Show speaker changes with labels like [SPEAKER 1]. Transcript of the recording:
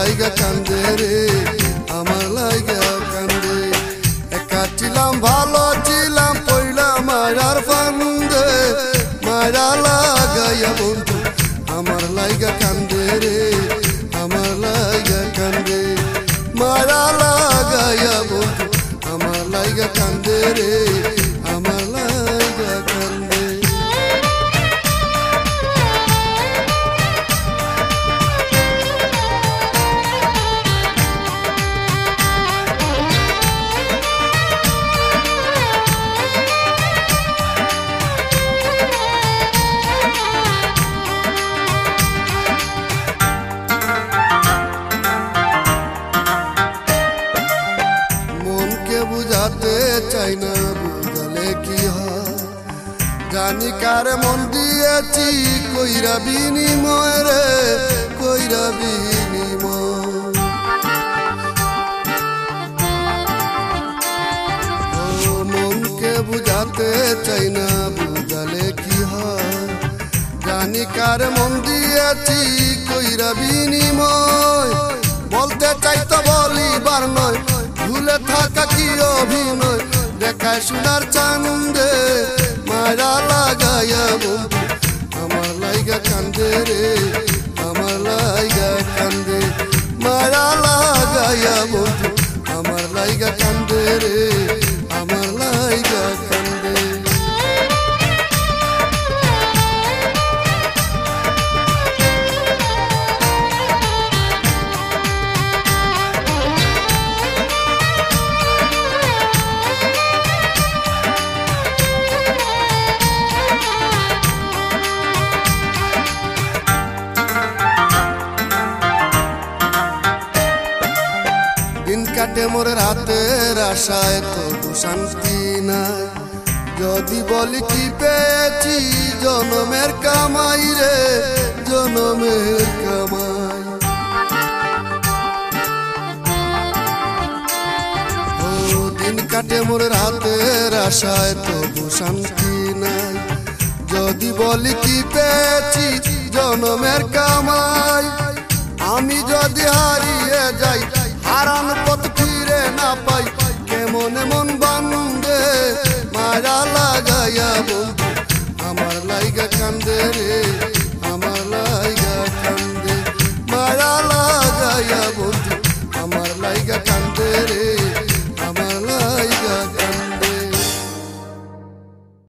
[SPEAKER 1] লাইগা কান্দে রে আমার লাইগা কান্দে একা ছিলাম ভালো ছিলাম পইলা মায়ার ফান্দে মায়া লাগাইয়া বন্ধু আমার লাইগা কান্দে রে আমার লাইগা কান্দে মায়া লাগাইয়া বন্ধু আমার লাইগা কান্দে রে আমার লাইগা কান্দে বুঝাতে চাই না বুঝালে কি হয় জানি কার মন দিয়েছি কইরা বিনিময় রে কইরা বিনিময় ও মনকে বুঝাতে চাই না বুঝালে কি হয় জানি কার মন দিয়েছি কইরা বিনিময় বলতে চাই তো বলিবার নয় ভুলে থাকা কি অভিনয় দেখায় সোনার চান্দে মায়া লাগাইয়া বন্ধু আমার লাইগা কান্দে রে আমার লাইগা কান্দে মায়া লাগাইয়া বন্ধু আমার লাইগা কান্দে রে আমার লাইগা কান্দে কাটে মোর রাতের আশায় তবু শান্তি নাই যদি বলি কি পেয়েছি জনমের কামাই রে জনমের কামাই ও দিন কাটে মোর রাতের আশায় তবু শান্তি নাই যদি বলি কি পেয়েছি জনমের কামাই আমি যদি হারিয়ে যাই হারান পথ ফিরে না পাই কেমন মন বান্ধে মায়া লাগাইয়া বন্ধু আমার লাইগা কান্দে রে